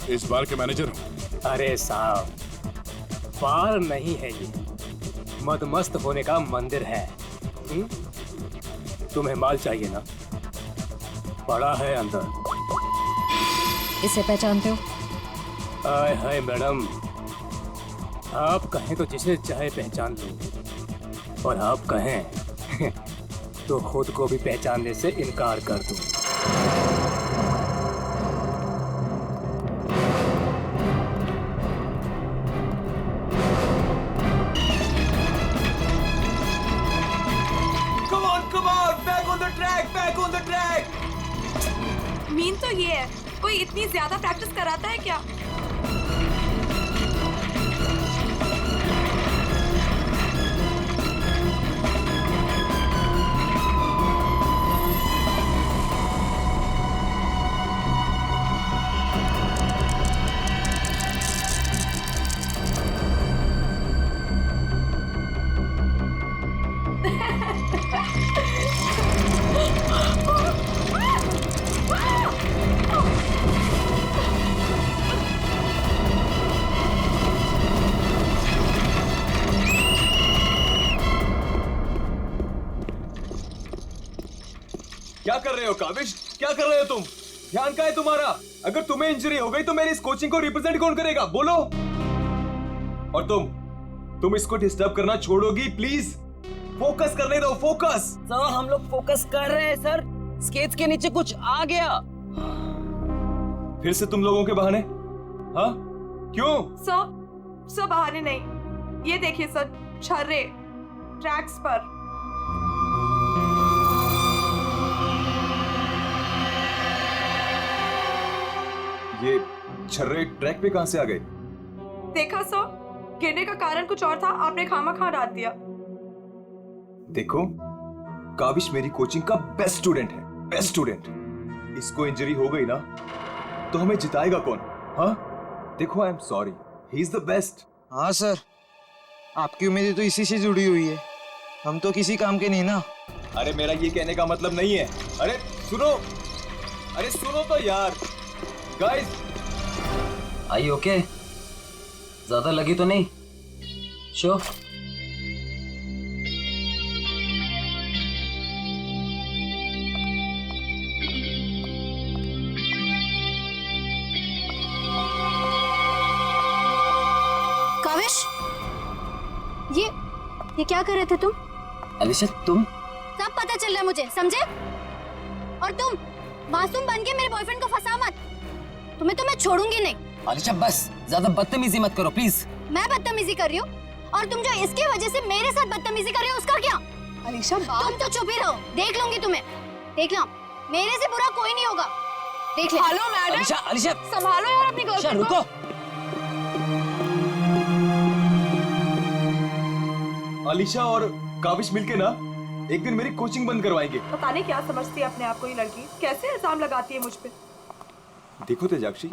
इस बार के मैनेजर हो? अरे साहब, बार नहीं है ये, मदमस्त होने का मंदिर है। तुम्हें माल चाहिए ना? पड़ा है अंदर। इसे पहचानते हो? आय हाय मैडम, आप कहें तो जिसे चाहे पहचान लो, और आप कहें तो खुद को भी पहचानने से इनकार कर दूं। मीन तो ये है, कोई इतनी ज्यादा प्रैक्टिस कराता है क्या? क्या कर रहे हो काविश? क्या कर रहे हो तुम? ध्यान का है तुम्हारा? अगर तुम्हें इंजरी हो गई तो मेरी इस कोचिंग को रिप्रेजेंट कौन करेगा? बोलो। और तुम इसको डिस्टर्ब करना छोड़ोगी प्लीज? फोकस करने दो, फोकस। सर हम लोग फोकस कर रहे हैं सर। स्केट्स के नीचे कुछ आ गया। फिर से तुम लोगों के बहाने? हाँ क्यों? सर बहाने नहीं, ये देखिए सर, छर्रे ट्रैक्स पर। ये छर्रे ट्रैक पे कहां से आ गए? देखा सर, गिरने का कारण कुछ और था, आपने खामा डाल दिया। देखो, काविश मेरी कोचिंग का बेस्ट स्टूडेंट है, बेस्ट स्टूडेंट। इसको इंजरी हो गई ना तो हमें जिताएगा कौन? हाँ देखो, I am sorry, he is the best. हाँ सर, आपकी उम्मीदें तो इसी से जुड़ी हुई है, हम तो किसी काम के नहीं ना। अरे मेरा ये कहने का मतलब नहीं है। अरे सुनो तो यार। गाइस, आई ओके? ज्यादा लगी तो नहीं? शो काविश, ये क्या कर रहे थे तुम? अलीशा तुम? सब पता चल रहा है मुझे, समझे? और तुम मासूम बन के मेरे बॉयफ्रेंड को फंसा मत, तुम्हें तो मैं छोड़ूंगी नहीं। अलीशा बस ज्यादा बदतमीजी मत करो प्लीज। मैं बदतमीजी कर रही हूँ, और तुम जो इसकी वजह से मेरे साथ बदतमीजी कर रही हो उसका क्या? अलीशा तुम तो चुप ही रहो, देख लूंगी तुम्हें, देख लो, मेरे से बुरा कोई नहीं होगा, देख ले। हेलो मैडम, अलीशा संभालो यार अपनी गर्लफ्रेंड को। रुको। अलीशा और काविश मिलके ना एक दिन मेरी कोचिंग बंद करवाएंगे। पता नहीं क्या समझती है अपने आप को ये लड़की, कैसे इल्जाम लगाती है मुझ पे। देखो तेजाक्षी,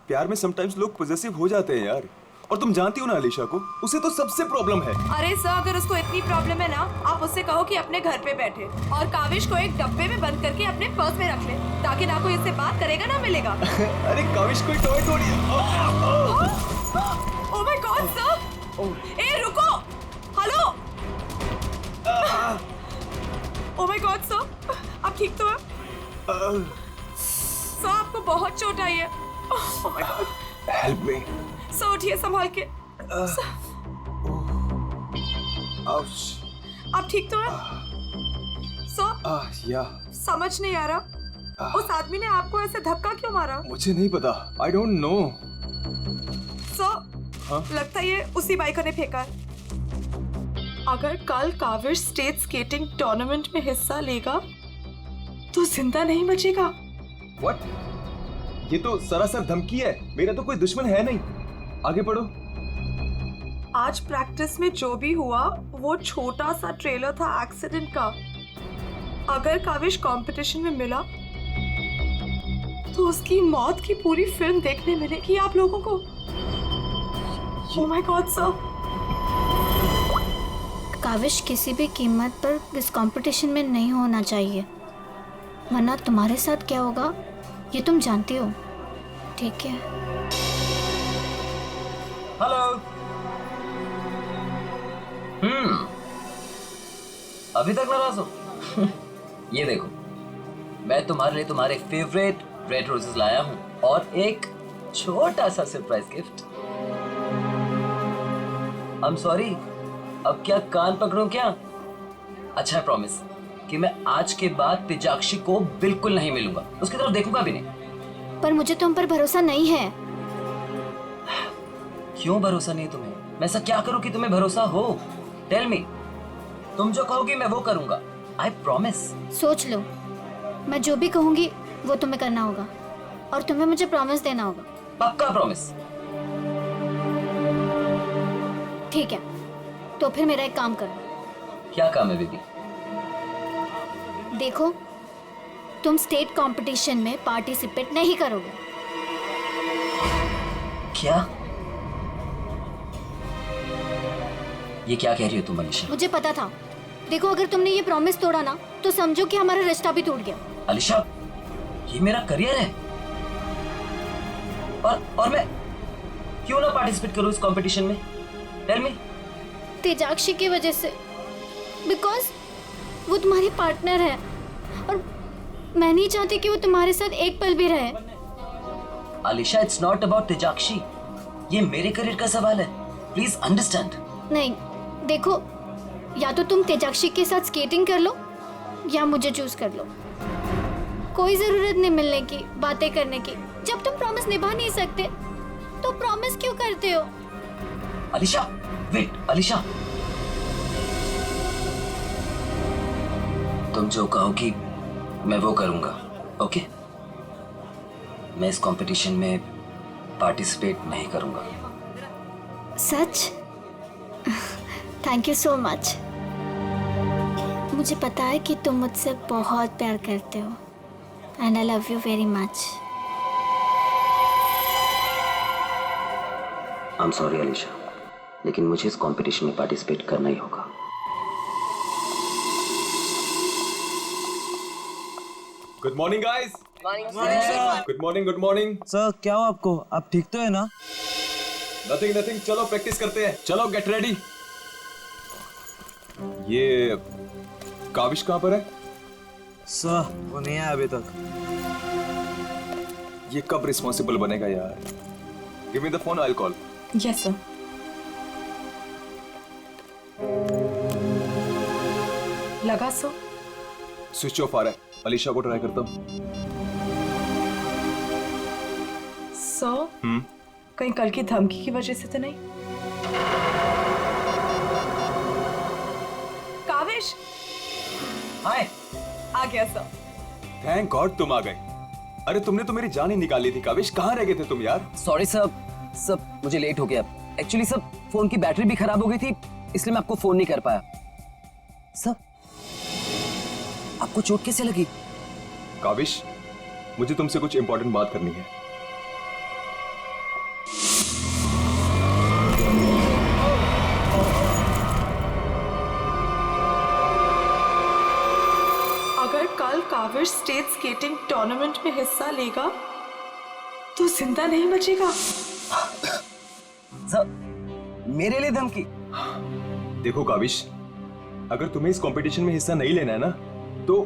प्यार में समटाइम्स लोग पॉजेसिव हो जाते हैं यार, और तुम जानती हो ना अलीशा को, उसे तो सबसे प्रॉब्लम है। अरे सर, अगर उसको इतनी प्रॉब्लम है ना, आप उससे कहो कि अपने घर पे बैठे और काविश को एक डब्बे में बंद करके अपने पर्स में रख ले, ताकि ना कोई इससे बात करेगा ना मिलेगा। अरे काविश कोई टॉय थोड़ी है। ओह माय गॉड सर, ए रुको, hello. Oh my god sir, आप ठीक तो हैं? सर आपको बहुत चोट आई है। ओह my God, help me. Sir उठिए संभाल के। आप ठीक तो हैं? सर या समझ नहीं आ रहा, उस आदमी ने आपको ऐसे धक्का क्यों मारा? मुझे नहीं पता, आई डोंट नो। सर लगता है ये उसी बाइकर ने फेंका है। अगर कल काविश स्टेट स्केटिंग टूर्नामेंट में हिस्सा लेगा तो जिंदा नहीं बचेगा। What? ये तो सरासर धमकी है, मेरा तो कोई दुश्मन है नहीं। आगे पढ़ो। आज प्रैक्टिस में जो भी हुआ वो छोटा सा ट्रेलर था एक्सीडेंट का। अगर काविश कंपटीशन में मिला तो उसकी मौत की पूरी फिल्म देखने मिलेगी आप लोगों को। Oh my god sir. Kavish किसी भी कीमत पर इस कंपटीशन में नहीं होना चाहिए, वरना तुम्हारे साथ क्या होगा ये तुम जानती हो। ठीक है। हेलो। अभी तक नाराज हो? ये देखो, मैं तुम्हारे लिए तुम्हारे फेवरेट रेड रोजेस लाया हूँ और एक छोटा सा surprise gift. I am sorry, अब क्या कान पकड़ूं क्या? अच्छा, प्रॉमिस कि मैं आज के बाद तेजाक्षी को बिल्कुल नहीं मिलूंगा, उसकी तरफ देखूंगा भी नहीं। पर मुझे तुम पर भरोसा नहीं है। क्यों भरोसा नहीं तुम्हें? मैं ऐसा क्या करूं कि तुम्हें भरोसा हो? Tell me. तुम जो कहोगी मैं वो करूंगा। I promise. सोच लो, मैं जो भी कहूंगी वो तुम्हें करना होगा और तुम्हें मुझे प्रॉमिस देना होगा। पक्का प्रॉमिस? ठीक है, तो फिर मेरा एक काम करो। क्या काम है बेबी? देखो, तुम स्टेट कंपटीशन में पार्टिसिपेट नहीं करोगे। क्या? ये क्या कह रही हो तुम अलीशा? मुझे पता था। देखो, अगर तुमने ये प्रॉमिस तोड़ा ना तो समझो कि हमारा रिश्ता भी टूट गया। अलीशा, ये मेरा करियर है और मैं क्यों ना पार्टिसिपेट करूं इस कंपटीशन में? Tell me. तेजाक्षी की वजह से, बिकॉज वो तुम्हारी पार्टनर है और मैं नहीं चाहती कि वो तुम्हारे साथ एक पल भी रहे। अलीशा, इट्स नॉट अबाउट तेजाक्षी, ये मेरे करियर का सवाल है। Please understand. नहीं, देखो, या तो तुम तेजाक्षी के साथ स्केटिंग कर लो या मुझे चूज कर लो। कोई जरूरत नहीं मिलने की, बातें करने की। जब तुम प्रॉमिस निभा नहीं सकते तो प्रॉमिस क्यों करते हो? अलीशा, वेट। अलीशा, तुम जो कहोगी मैं वो करूंगा, ओके? मैं इस कंपटीशन में पार्टिसिपेट नहीं करूंगा। सच? Thank you so much. मुझे पता है कि तुम मुझसे बहुत प्यार करते हो and I love you very much. I am sorry Alisha, लेकिन मुझे इस कंपटीशन में पार्टिसिपेट करना ही होगा। Good morning guys. Good morning, good morning. Sir क्या हो आपको? आप ठीक तो है ना? नथिंग नथिंग, चलो प्रैक्टिस करते हैं। चलो गेट रेडी। ये काविश कहाँ पर है? सर वो नहीं आया अभी तक। ये कब रिस्पॉन्सिबल बनेगा यार? Give me the phone, I will call. Yes sir. लगा सो? स्विच ऑफ आ रहा है। अलीशा को ट्राई करता हूँ। सो कहीं कल की धमकी की वजह से तो नहीं? काविश हाय। आ गया सर। थैंक गॉड तुम आ गए। अरे तुमने तो मेरी जान ही निकाली थी काविश। कहाँ रह गए थे तुम यार? सॉरी सर, मुझे लेट हो गया। एक्चुअली सर, फोन की बैटरी भी खराब हो गई थी, इसलिए मैं आपको फोन नहीं कर पाया। सर, आपको चोट कैसे लगी? काविश, मुझे तुमसे कुछ इंपॉर्टेंट बात करनी है। अगर कल काविश स्टेट स्केटिंग टूर्नामेंट में हिस्सा लेगा तो जिंदा नहीं बचेगा। सर, मेरे लिए धमकी? देखो काविश, अगर तुम्हें इस कंपटीशन में हिस्सा नहीं लेना है ना तो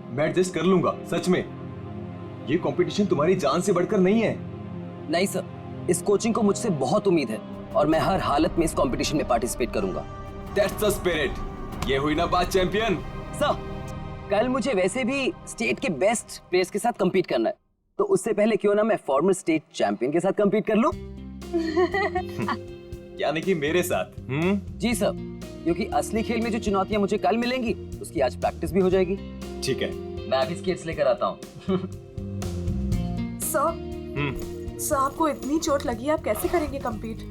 मैं एडजस्ट कर लूंगा। सच में, ये कंपटीशन तुम्हारी जान से बढ़कर नहीं है। नहीं सर, इस कोचिंग को मुझसे बहुत उम्मीद है और मैं हर हालत में इस कंपटीशन में पार्टिसिपेट करूंगा। That's the spirit. ये हुई ना बात चैंपियन। सर, कल मुझे वैसे भी स्टेट के बेस्ट प्लेयर्स के साथ compete करना है, तो उससे पहले क्यों ना मैं फॉर्मर स्टेट चैंपियन के साथ compete कर लूं? यानी कि मेरे साथ? जी सर, क्योंकि असली खेल में जो चुनौतियां मुझे कल मिलेंगी उसकी आज प्रैक्टिस भी हो जाएगी। ठीक है। मैं अभी स्केट्स लेकर आता हूँ। सर, आपको इतनी चोट लगी, आप कैसे करेंगे compete?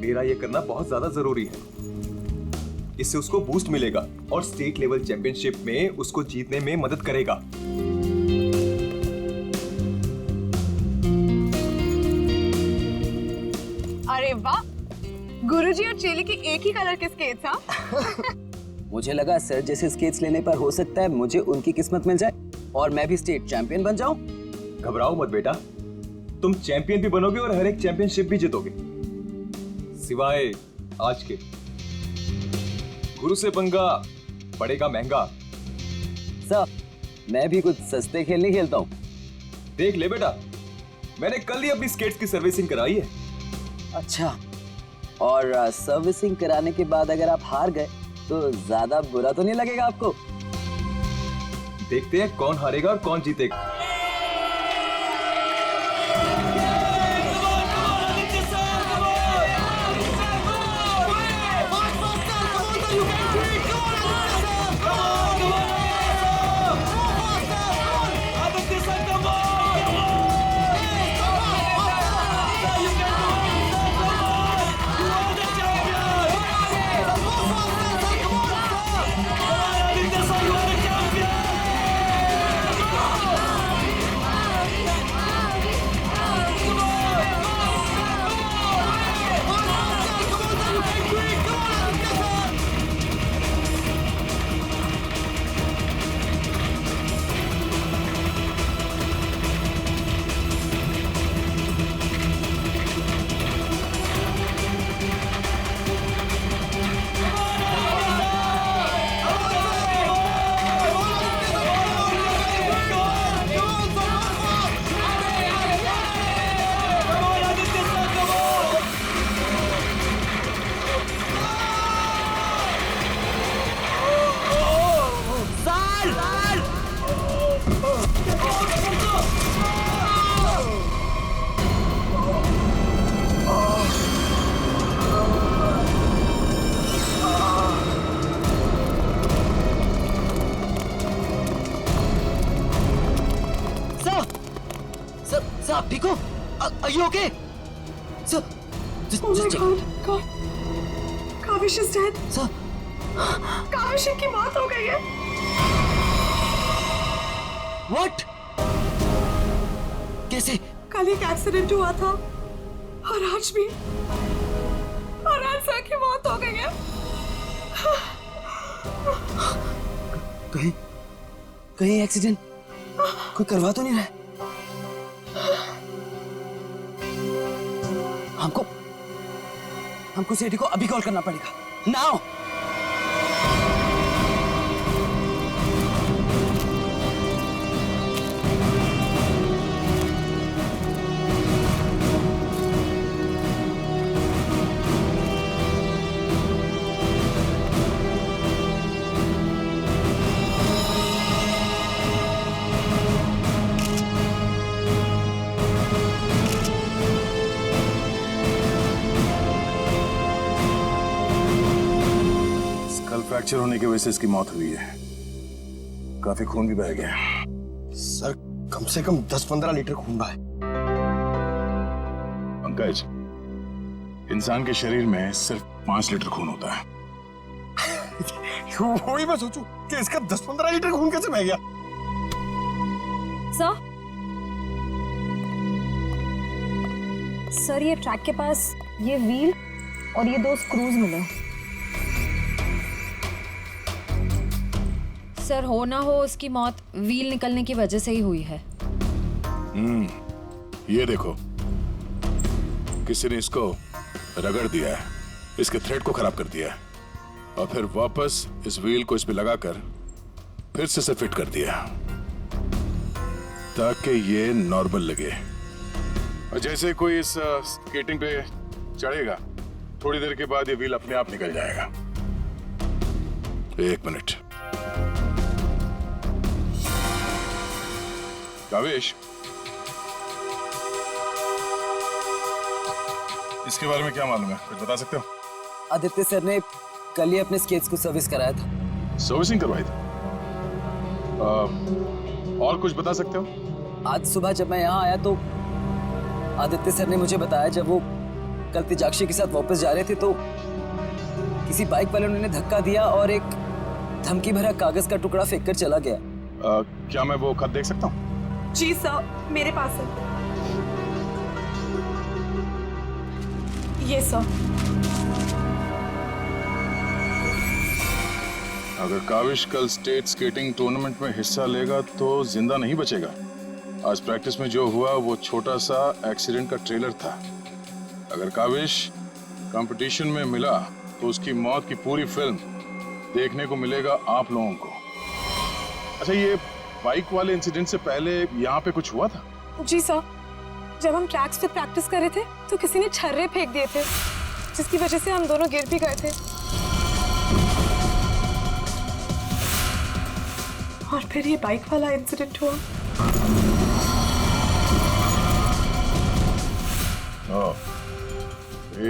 मेरा ये करना बहुत ज्यादा जरूरी है। इससे उसको बूस्ट मिलेगा और स्टेट लेवल चैंपियनशिप में उसको जीतने में मदद करेगा। अरे वाह, गुरुजी और चेली के एक ही कलर के स्केट्स। हाँ, मुझे लगा सर जैसे स्केट्स लेने पर हो सकता है मुझे उनकी किस्मत मिल जाए और मैं भी स्टेट चैंपियन बन जाऊं। घबराओ मत बेटा, तुम चैंपियन भी बनोगे और हर एक चैंपियनशिप भी जीतोगे, सिवाय आज के। गुरु से पंगा पड़ेगा महंगा। सर, मैं भी कुछ सस्ते खेल नहीं खेलता हूँ। देख ले बेटा, मैंने कल ही अपनी स्केट्स की सर्विसिंग कराई है। अच्छा, और सर्विसिंग कराने के बाद अगर आप हार गए तो ज्यादा बुरा तो नहीं लगेगा आपको? देखते हैं कौन हारेगा और कौन जीतेगा। सर, आप ठीक हो? Are you okay? Sir, Oh my God. Kaavish is dead. Sir, Kaavish की मौत हो गई है। what? कैसे? कल एक एक्सीडेंट हुआ था और आज भी, और आज सर की मौत हो गई है। कहीं एक्सीडेंट कोई करवा तो नहीं रहा है? हमको सेठी को अभी कॉल करना पड़ेगा। नाउ! फ्रैक्चर होने की वजह से इसकी मौत हुई है। काफी खून भी बह गया। सर, कम से कम 10-15 लीटर खून बहा है। पंकज, इंसान के शरीर में सिर्फ 5 लीटर खून होता है। वही मैं सोचूं कि इसका 10-15 लीटर खून कैसे बह गया। सर, ये ट्रैक के पास ये व्हील और ये 2 स्क्रूज मिले। सर, हो ना हो उसकी मौत व्हील निकलने की वजह से ही हुई है। ये देखो, किसी ने इसको रगड़ दिया है, इसके थ्रेड को खराब कर दिया है और फिर वापस इस व्हील को इस पे लगाकर फिर से इसे फिट कर दिया ताकि ये नॉर्मल लगे। और जैसे कोई इस स्केटिंग पे चढ़ेगा, थोड़ी देर के बाद ये व्हील अपने आप निकल जाएगा। 1 मिनट। कावेश, इसके बारे में क्या मालूम है? कुछ बता सकते हो? आदित्य सर ने कल ही अपने स्केट्स को सर्विस कराया था। सर्विसिंग करवाई थी? और कुछ बता सकते हो? आज सुबह जब मैं यहाँ आया तो आदित्य सर ने मुझे बताया, जब वो कल तेजाक्षी के साथ वापस जा रहे थे तो किसी बाइक वाले ने धक्का दिया और एक धमकी भरा कागज का टुकड़ा फेंक कर चला गया। क्या मैं वो खत देख सकता हूँ? जी सर, मेरे पास है। ये सर। अगर काविश कल स्टेट स्केटिंग टूर्नामेंट में हिस्सा लेगा तो जिंदा नहीं बचेगा। आज प्रैक्टिस में जो हुआ वो छोटा सा एक्सीडेंट का ट्रेलर था। अगर काविश कंपटीशन में मिला तो उसकी मौत की पूरी फिल्म देखने को मिलेगा आप लोगों को। अच्छा, ये बाइक वाले इंसिडेंट से पहले यहाँ पे कुछ हुआ था? जी सर, जब हम ट्रैक्स पे प्रैक्टिस कर रहे थे तो किसी ने छर्रे फेंक दिए थे, जिसकी वजह से हम दोनों गिर भी गए थे। और फिर ये बाइक वाला इंसिडेंट हुआ।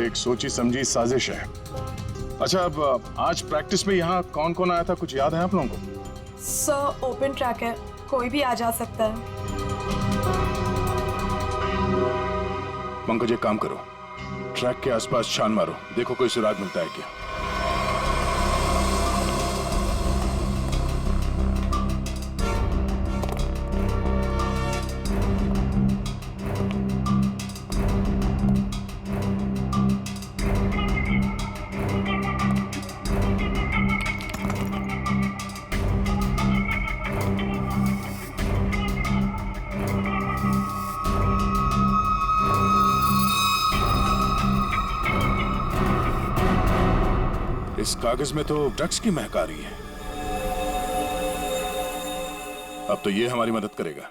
एक सोची समझी साजिश है। अच्छा, अब आज प्रैक्टिस में यहाँ कौन कौन आया था, कुछ याद है आप लोगों को? सर ओपन ट्रैक है, कोई भी आ जा सकता है। पंकज, एक काम करो, ट्रैक के आसपास छान मारो, देखो कोई सुराग मिलता है क्या। इस कागज में तो ड्रग्स की महक आ रही है। अब तो ये हमारी मदद करेगा।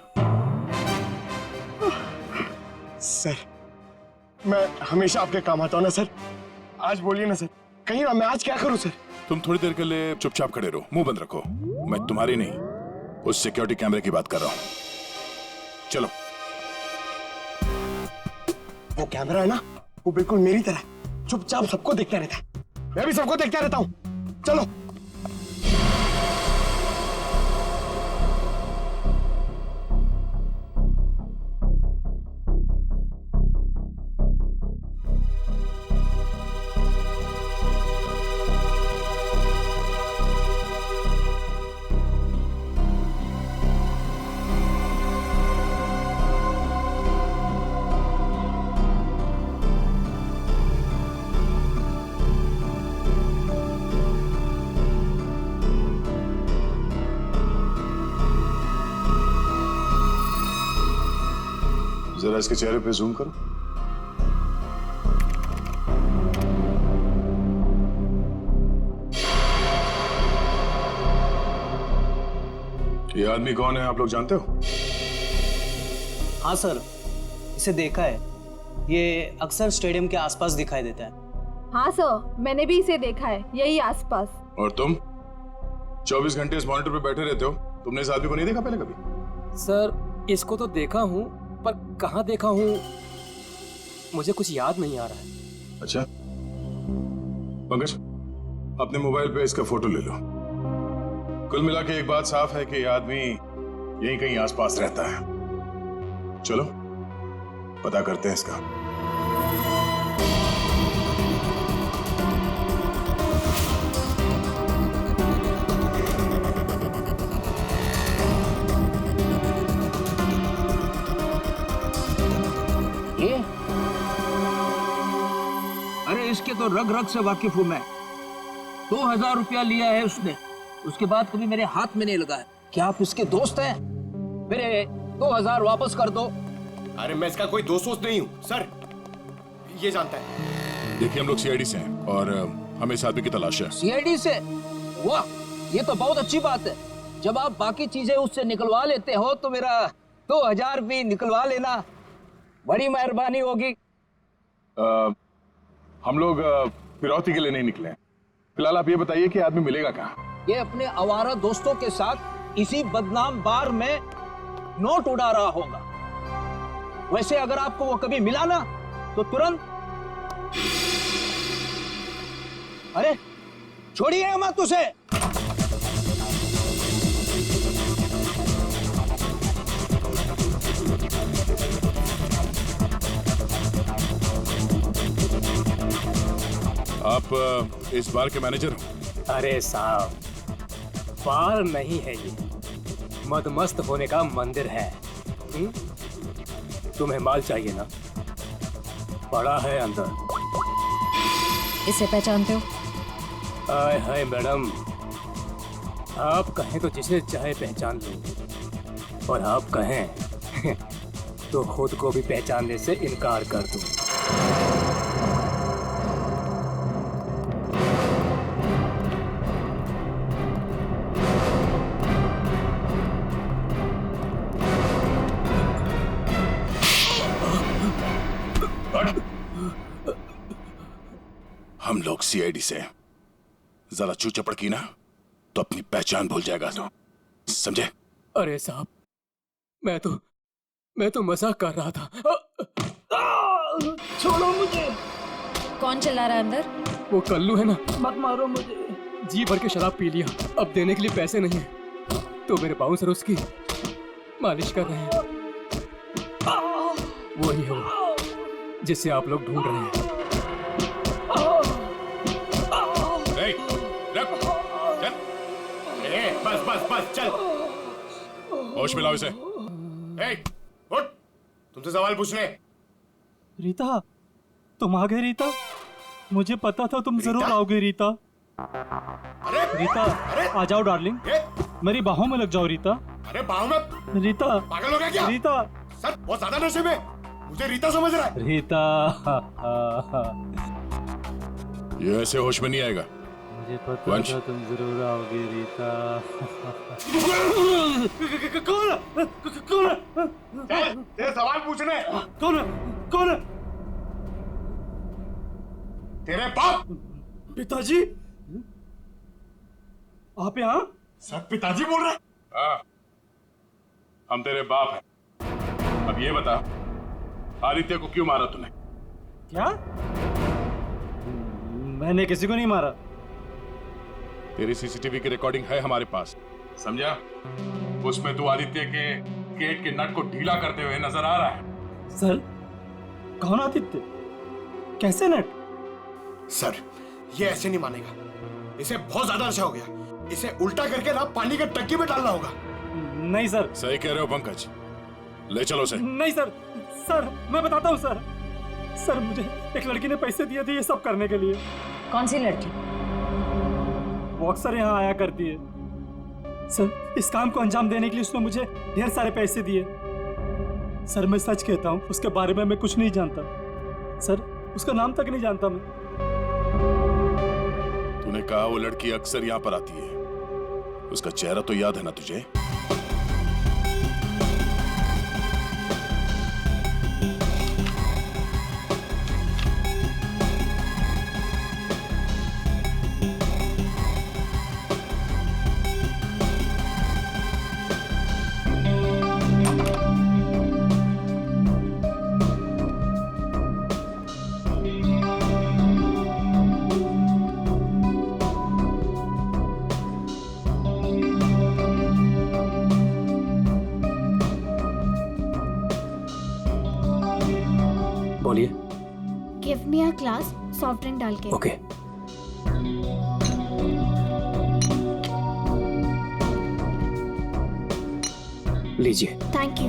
सर, मैं हमेशा आपके काम आता हूं ना सर। आज बोलिए ना सर, कहीं ना मैं आज क्या करूं सर? तुम थोड़ी देर के लिए चुपचाप खड़े रहो, मुंह बंद रखो। मैं तुम्हारी नहीं, उस सिक्योरिटी कैमरे की बात कर रहा हूं। चलो। वो कैमरा है ना, वो बिल्कुल मेरी तरह चुपचाप सबको देखता रहता है। मैं भी सबको देखता रहता हूं। चलो। जरा इसके चेहरे पे जूम करो। ये आदमी कौन है, आप लोग जानते हो? हाँ सर, इसे देखा है। ये अक्सर स्टेडियम के आसपास दिखाई देता है। हाँ सर, मैंने भी इसे देखा है, यही आसपास। और तुम 24 घंटे इस मॉनिटर पे बैठे रहते हो, तुमने इस आदमी को नहीं देखा पहले कभी? सर, इसको तो देखा हूँ, पर कहाँ देखा हूँ मुझे कुछ याद नहीं आ रहा है। अच्छा, पंकज, अपने मोबाइल पे इसका फोटो ले लो। कुल मिला के एक बात साफ है कि ये आदमी यहीं कहीं आसपास रहता है। चलो पता करते हैं इसका। ये? अरे इसके तो रग रग से वाकिफ हूं मैं। 2000 रुपया लिया है उसने, उसके बाद कभी मेरे हाथ में नहीं लगा है। क्या आप इसके दोस्त हैं? मेरे 2000 वापस कर दो। अरे मैं इसका कोई दोस्त नहीं हूँ सर, ये जानता है। देखिए, हम लोग सीआईडी से हैं और हमें इस आदमी की तलाश है। सीआईडी से? वाह, ये तो बहुत अच्छी बात है। जब आप बाकी चीजें उससे निकलवा लेते हो तो मेरा 2000 भी निकलवा लेना, बड़ी मेहरबानी होगी। हम लोग फिरौती के लिए नहीं निकले हैं। फिलहाल आप ये बताइए कि आदमी मिलेगा कहाँ? ये अपने आवारा दोस्तों के साथ इसी बदनाम बार में नोट उड़ा रहा होगा। वैसे अगर आपको वो कभी मिला ना तो तुरंत, अरे छोड़िए मत उसे। आप इस बार के मैनेजर हो? अरे साहब, बार नहीं है ये, मदमस्त होने का मंदिर है। तुम्हें माल चाहिए ना, पड़ा है अंदर। इसे पहचानते हो? आय हाय मैडम, आप कहें तो जिसे चाहे पहचान लो, और आप कहें तो खुद को भी पहचानने से इनकार कर दूं। हम लोग सीआईडी से जरा चू चपड़ की ना तो अपनी पहचान भूल जाएगा तो, समझे? अरे साहब, मैं तो मजाक कर रहा था। छोड़ो मुझे। कौन चला रहा है अंदर? वो कल्लू है ना। मत मारो मुझे। जी भर के शराब पी लिया, अब देने के लिए पैसे नहीं है, तो मेरे बाउंसर उसकी मालिश कर रहे हैं। वही है वो जिसे आप लोग ढूंढ रहे हैं। बस बस बस चल, होश में लाओ इसे। उठ, तुमसे सवाल पूछने। रीता, तुम आ गए रीता? मुझे पता था तुम जरूर आओगे रीता। अरे रीता, आ जाओ डार्लिंग, मेरी बाहों में लग जाओ रीता। अरे बाहों में? रीता पागल हो गया क्या? रीता सर बहुत ज्यादा नशे में, मुझे रीता समझ रहा है। रीता ये ऐसे होश में नहीं आएगा। मुझे पता था तुम जरूर आओगे रीता। कौन? तेरे सवाल पूछने। कौन? तेरे बाप। पिताजी, आप यहाँ? सर पिताजी बोल रहे? हाँ, हम तेरे बाप हैं। अब ये बता, आदित्य को क्यों मारा तूने? क्या? मैंने किसी को नहीं मारा। तेरी सीसीटीवी की रिकॉर्डिंग है हमारे पास, समझा? उसमें तू आदित्य के गेट के नट को ढीला करते हुए नजर आ रहा है। सर, कौन आदित्य? कैसे नट? सर, ये ऐसे नहीं मानेगा, इसे बहुत ज्यादा नशा हो गया, इसे उल्टा करके ना पानी के टंकी में डालना होगा। नहीं सर। सही कह रहे हो पंकज, ले चलो उसे। नहीं सर, सर मैं बताता हूँ सर। सर मुझे एक लड़की ने पैसे दिए थे ये सब करने के लिए। कौन सी लड़की? वो अक्सर यहाँ आया करती है सर। इस काम को अंजाम देने के लिए उसने मुझे ढेर सारे पैसे दिए। सर मैं सच कहता हूँ, उसके बारे में मैं कुछ नहीं जानता सर, उसका नाम तक नहीं जानता मैं। तूने कहा वो लड़की अक्सर यहाँ पर आती है, उसका चेहरा तो याद है ना तुझे? बोलिए। Give me a glass soft drink डाल के। ओके। लीजिए। Thank you.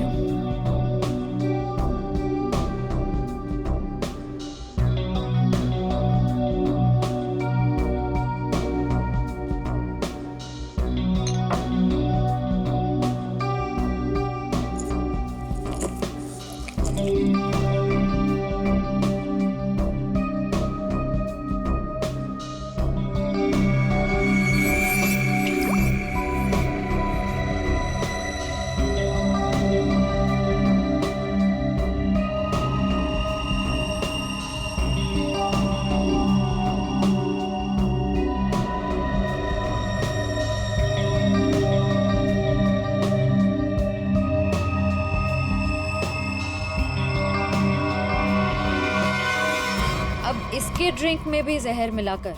इसके ड्रिंक में भी जहर मिलाकर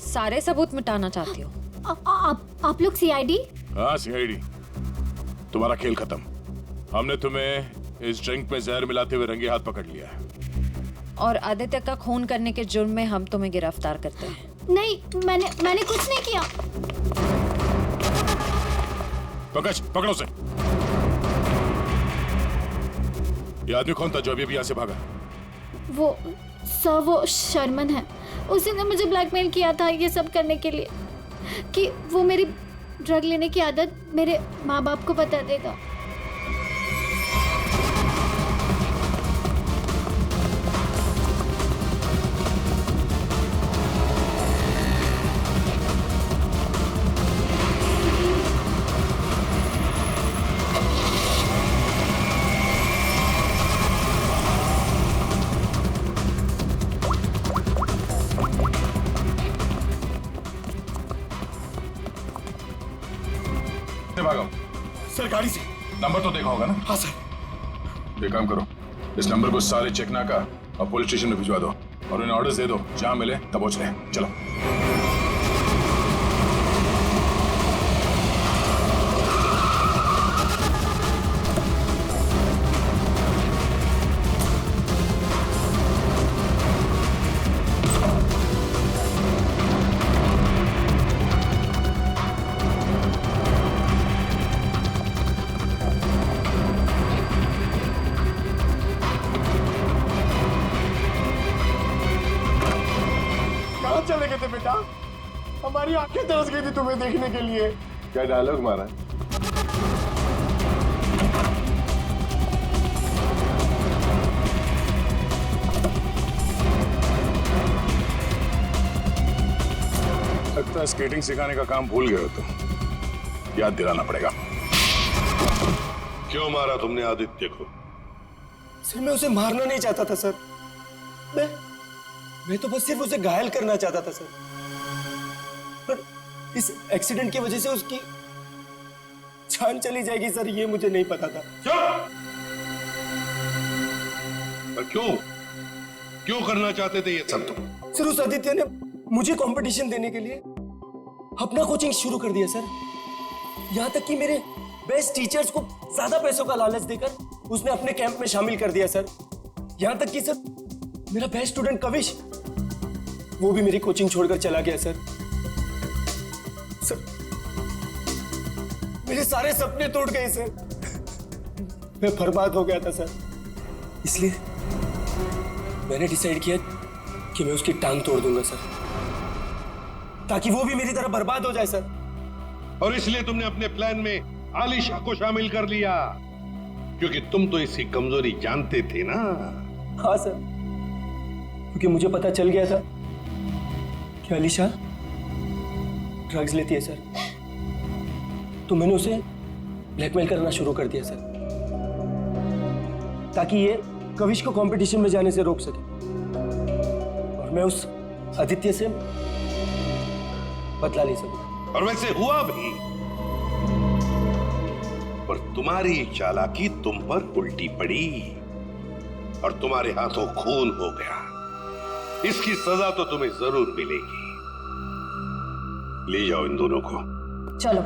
सारे सबूत मिटाना चाहती हो? आप लोग सीआईडी? हाँ सीआईडी। तुम्हारा खेल खत्म। हमने तुम्हें इस ड्रिंक में जहर मिलाते हुए रंगे हाथ पकड़ लिया है। और आदित्य का खून करने के जुर्म में हम तुम्हें गिरफ्तार करते हैं। नहीं, मैंने कुछ नहीं किया। पंकज पकड़ो उसे। ये आदमी कौन था जो अभी यहाँ से भागा? वो सर, वो शर्मन है। उसी ने मुझे ब्लैकमेल किया था ये सब करने के लिए, कि वो मेरी ड्रग लेने की आदत मेरे माँ बाप को बता देगा। गाड़ी से। नंबर तो देखा होगा ना? हाँ सर। एक काम करो, इस नंबर को सारे चेकना का और पुलिस स्टेशन में भिजवा दो और उन्हें ऑर्डर्स दे दो, जहां मिले तब पहुंच रहे। चलो। कहाँ चले गए थे बेटा? हमारी आंखें तरस गई थी तुम्हें देखने के लिए। क्या डायलॉग मारा? लगता है स्केटिंग सिखाने का काम भूल गए हो तुम। याद दिलाना पड़ेगा। क्यों मारा तुमने आदित्य को? सर मैं उसे मारना नहीं चाहता था सर। मैं तो बस सिर्फ उसे घायल करना चाहता था सर। पर इस एक्सीडेंट की वजह से उसकी जान चली जाएगी सर, ये मुझे नहीं पता था। पर क्यों करना चाहते थे ये सब तुम? सर उस आदित्य ने मुझे कंपटीशन देने के लिए अपना कोचिंग शुरू कर दिया सर। यहां तक कि मेरे बेस्ट टीचर्स को ज्यादा पैसों का लालच देकर उसने अपने कैंप में शामिल कर दिया सर। यहां तक कि सर मेरा बेस्ट स्टूडेंट कविश, वो भी मेरी कोचिंग छोड़कर चला गया सर। सर मेरे सारे सपने टूट गए सर। मैं बर्बाद हो गया था सर। इसलिए मैंने डिसाइड किया कि मैं उसकी टांग तोड़ दूंगा सर, ताकि वो भी मेरी तरह बर्बाद हो जाए सर। और इसलिए तुमने अपने प्लान में आलिशा को शामिल कर लिया, क्योंकि तुम तो इसकी कमजोरी जानते थे ना। हाँ सर, क्योंकि मुझे पता चल गया था कि आलिशा ड्रग्स लेती है सर, तो मैंने उसे ब्लैकमेल करना शुरू कर दिया सर, ताकि ये कविश को कंपटीशन में जाने से रोक सके और मैं उस आदित्य से बदला ले सकूं। और वैसे हुआ भी, पर तुम्हारी चालाकी तुम पर उल्टी पड़ी और तुम्हारे हाथों खून हो गया। इसकी सजा तो तुम्हें जरूर मिलेगी। ले जाओ इन दोनों को। चलो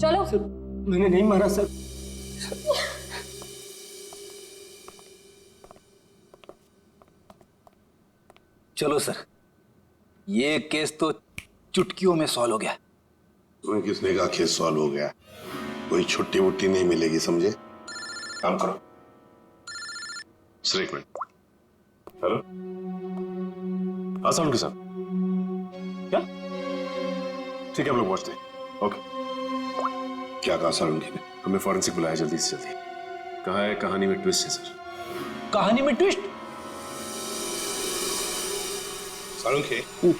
चलो। सर मैंने नहीं मारा सर। चलो सर, ये केस तो चुटकियों में सॉल्व हो गया। तुम्हें किसने कहा केस सॉल्व हो गया? कोई छुट्टी वुट्टी नहीं मिलेगी, समझे? काम करो। सर एक मिनट। हेलो, आसान के साथ क्या? ठीक है, हम लोग पहुंचते हैं। ओके। क्या कहा सारंगी ने? हमें फॉरेंसिक बुलाया जल्दी से जल्दी। कहा है कहानी में ट्विस्ट है सर। कहानी में ट्विस्ट? सारंगी,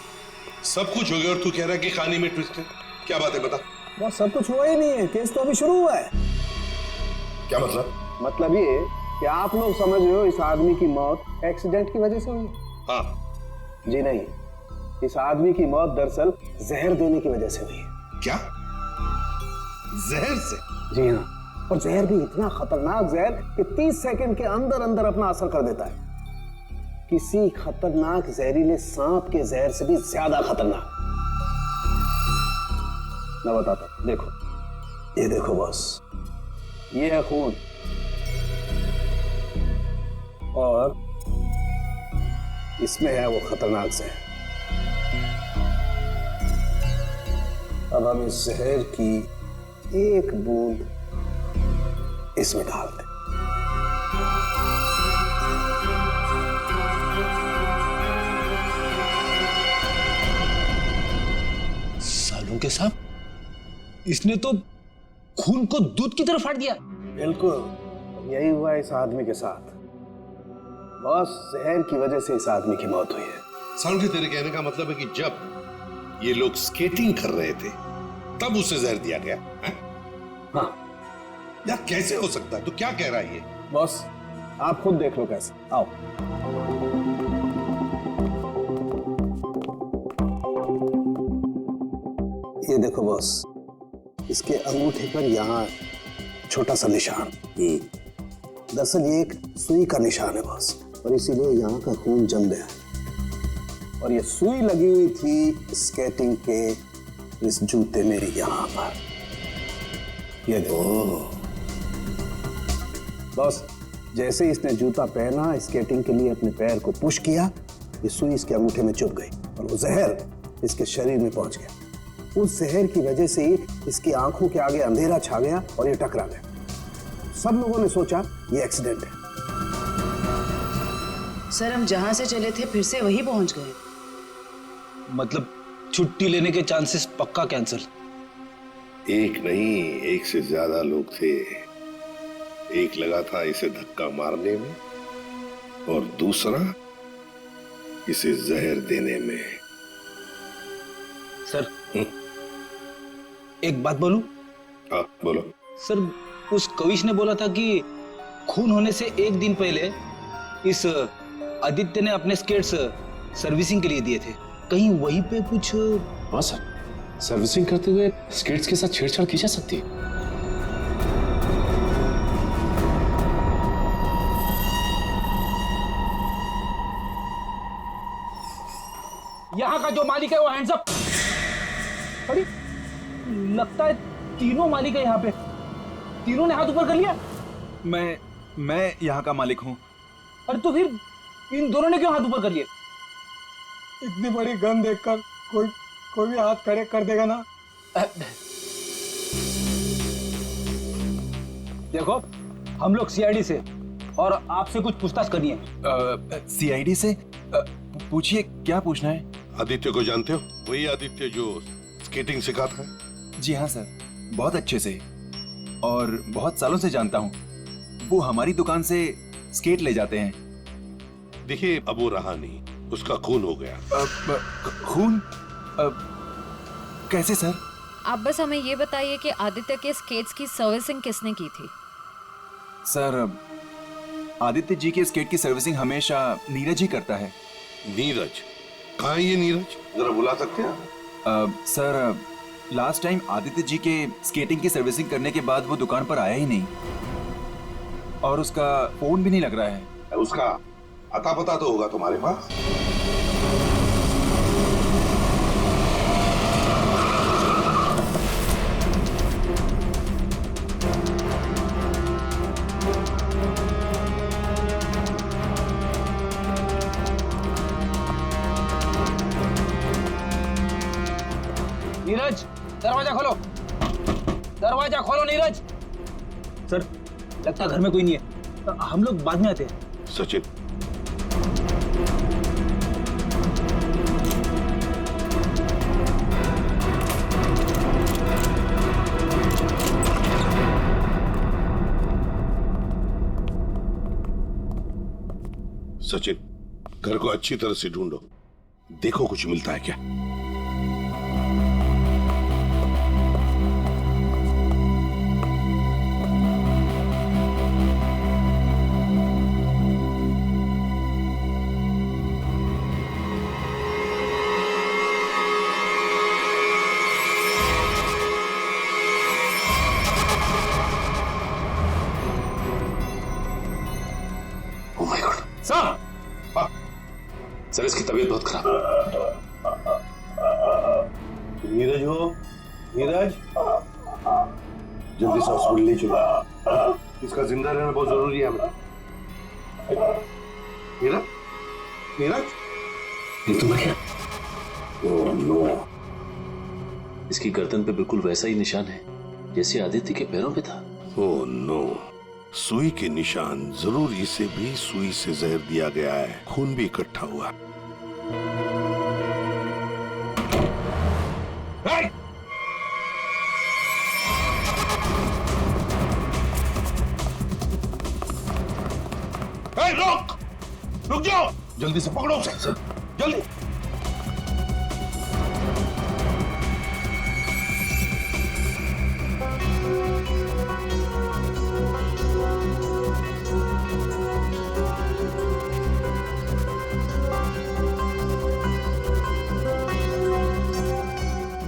सब कुछ हो गया और तू कह रहा है कि कहानी में ट्विस्ट है? क्या बात है, बता। बस सब कुछ हुआ ही नहीं है, केस तो अभी शुरू हुआ है। क्या मतलब? मतलब ये कि आप लोग समझ रहे हो इस आदमी की मौत एक्सीडेंट की वजह से हुई। हाँ। जी नहीं, इस आदमी की मौत दरअसल जहर देने की वजह से हुई है। क्या? जहर से? जी हाँ, और जहर भी इतना खतरनाक जहर कि 30 सेकंड के अंदर अंदर अपना असर कर देता है। किसी खतरनाक जहरीले सांप के जहर से भी ज्यादा खतरनाक। मैं बताता हूं, देखो, ये देखो बॉस, ये है खून और इसमें है वो खतरनाक जहर। अब हम इस जहर की एक बूंद इसमें डाल दें। सालों के साथ इसने तो खून को दूध की तरह फाड़ दिया। बिल्कुल यही हुआ इस आदमी के साथ। बस जहर की वजह से इस आदमी की मौत हुई है। सारंगी, तेरे कहने का मतलब है कि जब ये लोग स्केटिंग कर रहे थे तब उसे जहर दिया गया है? हाँ। यार कैसे हो सकता है? तू क्या कह रहा है ये? बॉस आप खुद देख लो कैसे। आओ। ये देखो बॉस, इसके अंगूठे पर यहाँ छोटा सा निशान। दरअसल ये एक सुई का निशान है बॉस, और इसीलिए यहाँ का खून जम गया। और ये सुई लगी हुई थी स्केटिंग के इस जूते में यहाँ पर। ये देखो बॉस, जैसे ही इसने जूता पहना, स्केटिंग के लिए अपने पैर को पुश किया, ये सुई इसके अंगूठे में चुभ गई और वो जहर इसके शरीर में पहुंच गया। उस जहर की वजह से इसकी आंखों के आगे अंधेरा छा गया और ये टकरा गया। सब लोगों ने सोचा ये एक्सीडेंट है। सर, हम जहां से चले थे फिर से वही पहुंच गए। मतलब छुट्टी लेने के चांसेस पक्का कैंसिल। एक नहीं, एक से ज्यादा लोग थे। एक लगा था इसे धक्का मारने में और दूसरा इसे जहर देने में। सर एक बात बोलूं? हाँ बोलो। सर, उस कविश ने बोला था कि खून होने से एक दिन पहले इस आदित्य ने अपने स्केट्स सर्विसिंग के लिए दिए थे। कहीं वहीं पे कुछ? हाँ सर, सर्विसिंग करते हुए स्केट्स के साथ छेड़छाड़ की जा सकती है। यहाँ का जो मालिक है वो हैंड्स अप। अरे लगता है तीनों मालिक है यहाँ पे। तीनों ने हाथ ऊपर कर लिया। मैं यहाँ का मालिक हूँ। अरे तो फिर इन दोनों ने क्यों हाथ ऊपर कर लिए? इतनी बड़ी गन देखकर कोई भी हाथ खड़े कर देगा ना। देखो, हम लोग सीआईडी से और आपसे कुछ पूछताछ करनी है। सीआईडी से? पूछिए, क्या पूछना है? आदित्य को जानते हो? वही आदित्य जो स्केटिंग सिखाता है? जी हाँ सर, बहुत अच्छे से और बहुत सालों से जानता हूँ। वो हमारी दुकान से स्केट ले जाते हैं। देखिए, अब वो रहा नहीं, उसका खून हो गया। खून? कैसे सर? आप बस हमें ये बताइए कि आदित्य के स्केट्स की सर्विसिंग किसने की थी? सर, आदित्य जी के स्केट की सर्विसिंग हमेशा नीरज ही करता है। नीरज? कहाँ है ये नीरज? जरा बुला सकते हैं? Sir, last time Aditya ji के स्केटिंग की सर्विसिंग करने के बाद वो दुकान पर आया ही नहीं और उसका फोन भी नहीं लग रहा है। उसका अता पता तो होगा तुम्हारे पास? नीरज, दरवाजा खोलो। दरवाजा खोलो नीरज। सर, लगता है घर में कोई नहीं है। हम लोग बाद में आते हैं। सचिन, सचिन, घर को अच्छी तरह से ढूंढो, देखो कुछ मिलता है क्या। सर, इसकी तबीयत बहुत खराब है। नीरज हो? नीरज, जल्दी से हॉस्पिटल ले चलो, इसका जिंदा रहना बहुत जरूरी है हमें। नीरज, नीरज, ये तो मर गया। ओह नो, इसकी गर्दन पे बिल्कुल वैसा ही निशान है जैसे आदित्य के पैरों पे था। ओह नो, सुई के निशान, जरूर इसे भी सुई से जहर दिया गया है। खून भी इकट्ठा हुआ। रुक जाओ, जल्दी से पकड़ो उसे, जल्दी।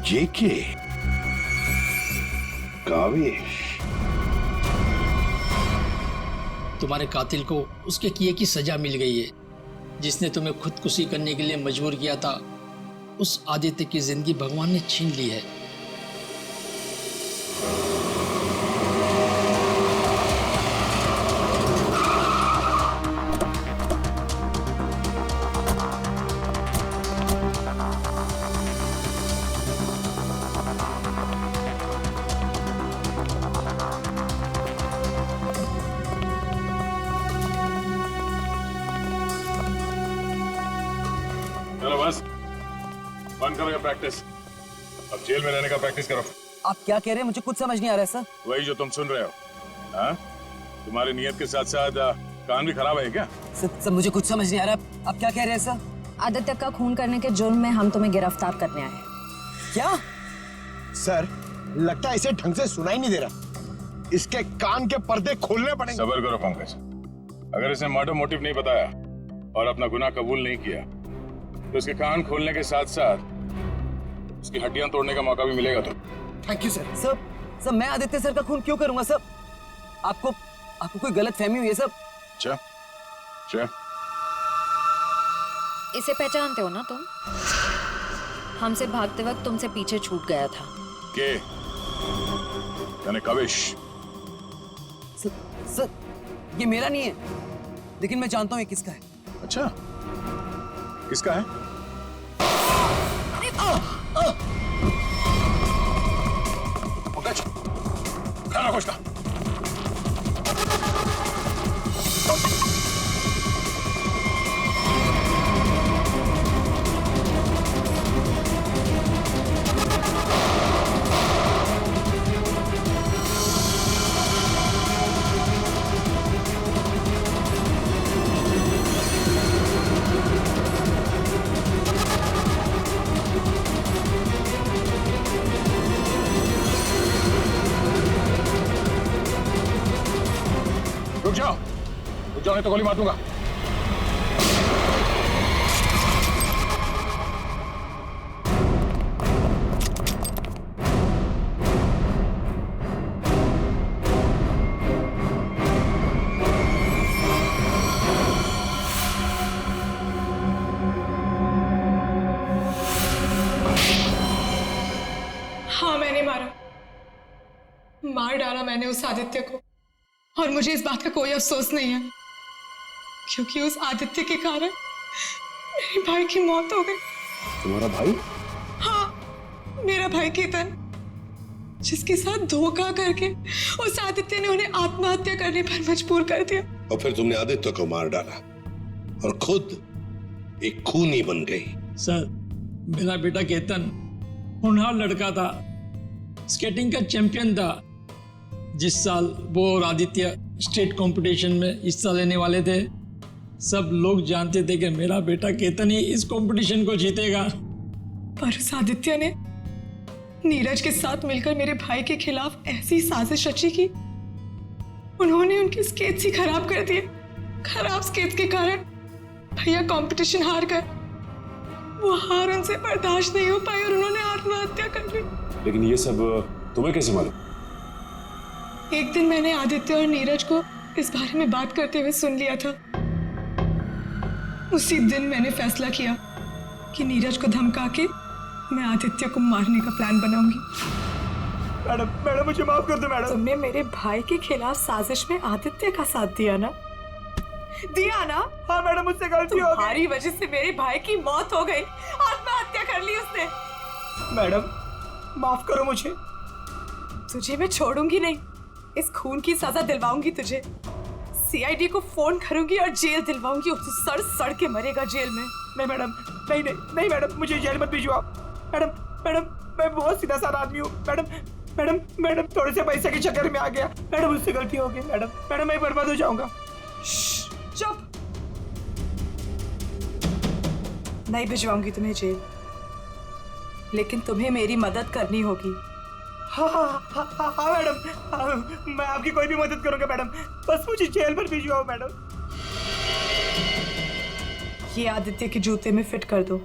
जेके, काविश, तुम्हारे कातिल को उसके किए की सजा मिल गई है। जिसने तुम्हें खुदकुशी करने के लिए मजबूर किया था, उस आदित्य की जिंदगी भगवान ने छीन ली है। चलो बस बंद करो ये प्रैक्टिस, अब जेल में रहने का प्रैक्टिस करो। आप क्या कह रहे हैं? मुझे कुछ समझ नहीं आ रहा है सर। वही जो तुम सुन रहे हो। हाँ, तुम्हारी नीयत के साथ साथ कान भी खराब है क्या? सर मुझे कुछ समझ नहीं आ रहा। आप क्या कह रहे हैं सर? आदित्य का खून करने के जुर्म में हम तुम्हें गिरफ्तार करने आए हैं। क्या? सर लगता है इसे ढंग से सुनाई नहीं दे रहा, इसके कान के पर्दे खोलने पड़ेंगे। सब्र करो पंकज, अगर इसने मर्डर मोटिव नहीं बताया और अपना गुनाह कबूल नहीं किया तो इसके कान खोलने के साथ साथ उसकी हड्डियां तोड़ने का मौका भी मिलेगा। तो थैंक यू सर। सर मैं आदित्य सर का खून क्यों करूंगा सर? आपको कोई गलत फहमी हुई है सर? अच्छा, इसे पहचानते हो ना तुम? हमसे भागते वक्त तुमसे पीछे छूट गया था। के यानी काविश? सर ये मेरा नहीं है, लेकिन मैं जानता हूँ ये किसका है। अच्छा, किसका है? पंकज, खाना खोजना। रुक जाओ नहीं तो गोली मार दूंगा। हाँ मैंने मार डाला मैंने उस आदित्य को, और मुझे इस बात का कोई अफसोस नहीं है, क्योंकि उस आदित्य के कारण मेरे भाई की मौत हो गई। तुम्हारा भाई? हाँ, मेरा भाई केतन, जिसके साथ धोखा करके उस आदित्य ने उन्हें आत्महत्या करने पर मजबूर कर दिया। और फिर तुमने आदित्य को मार डाला और खुद एक खूनी बन गई। सर मेरा बेटा केतन होनहार लड़का था, स्केटिंग का चैंपियन था। जिस साल वो और आदित्य स्टेट कंपटीशन में हिस्सा लेने वाले थे, सब लोग जानते थे कि मेरा बेटा केतन ही इस कंपटीशन को जीतेगा। पर उस आदित्य ने नीरज के साथ मिलकर मेरे भाई के खिलाफ ऐसी साजिश रची कि उन्होंने उनके स्केट्स ही खराब कर दिए। खराब स्केट्स के कारण भैया कंपटीशन हार गए। वो हार उनसे बर्दाश्त नहीं हो पाई और उन्होंने आत्महत्या कर ली। लेकिन ये सब तुम्हें कैसे मालूम? एक दिन मैंने आदित्य और नीरज को इस बारे में बात करते हुए सुन लिया था। उसी दिन मैंने फैसला किया कि नीरज को धमका के मैं आदित्य को मारने का प्लान बनाऊंगी। मैडम मुझे माफ कर दो मैडम। तुमने मेरे भाई के खिलाफ साजिश में आदित्य का साथ दिया ना? हाँ मैडम, मुझसे गलती हो गई। तुम्हारी वजह से मेरे भाई की मौत हो गई, आत्महत्या कर ली उसने। मैडम माफ करो मुझे। तुझे मैं छोड़ूंगी नहीं, इस खून की सजा दिलवाऊंगी तुझे। सीआईडी को फोन करूंगी और जेल दिलवाऊंगी, और तू सड़ के मरेगा जेल में। नहीं मैडम, नहीं मैडम, मुझे जेल मत भिजवाओ। मैडम मैं बहुत सीधा साधा आदमी हूँ। मैडम थोड़े से पैसे के चक्कर में आ गया। मैडम मुझसे गलती हो गई। मैडम मैं बर्बाद हो जाऊंगा। चुप। नहीं भिजवाऊंगी तुम्हें जेल, लेकिन तुम्हें मेरी मदद करनी होगी। हाँ मैडम, मैं आपकी कोई भी मदद करूंगा मैडम, बस मुझे जेल पर भिजवाओ मैडम। ये आदित्य के जूते में फिट कर दो।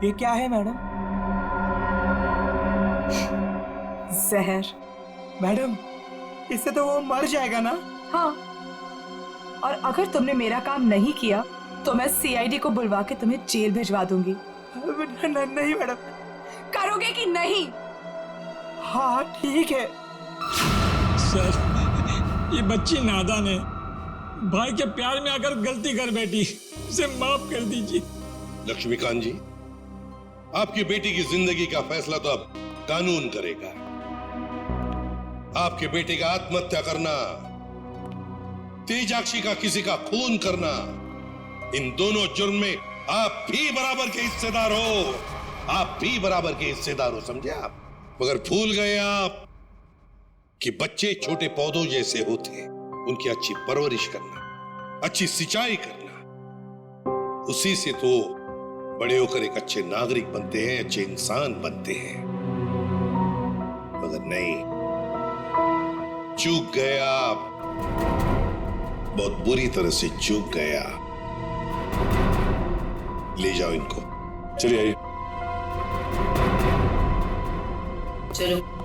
ये क्या है मैडम? जहर। मैडम, इससे तो वो मर जाएगा ना? हाँ, और अगर तुमने मेरा काम नहीं किया तो मैं सीआईडी को बुलवा के तुम्हें जेल भिजवा दूंगी। नहीं मैडम। करोगे कि नहीं? हाँ ठीक है। सर, ये बच्ची नादान है, भाई के प्यार में आकर गलती कर बैठी, उसे माफ कर दीजिए। लक्ष्मीकांत जी, आपकी बेटी की जिंदगी का फैसला तो अब कानून करेगा। आपके बेटे का आत्महत्या करना, तेजाक्षी का किसी का खून करना, इन दोनों जुर्म में आप भी बराबर के हिस्सेदार हो। आप भी बराबर के हिस्सेदार हो, समझे आप? मगर भूल गए आप कि बच्चे छोटे पौधों जैसे होते, उनकी अच्छी परवरिश करना, अच्छी सिंचाई करना, उसी से तो बड़े होकर एक अच्छे नागरिक बनते हैं, अच्छे इंसान बनते हैं। मगर नहीं, चूक गए आप, बहुत बुरी तरह से चूक गया। ले जाओ इनको। चलिए आइए। चलो।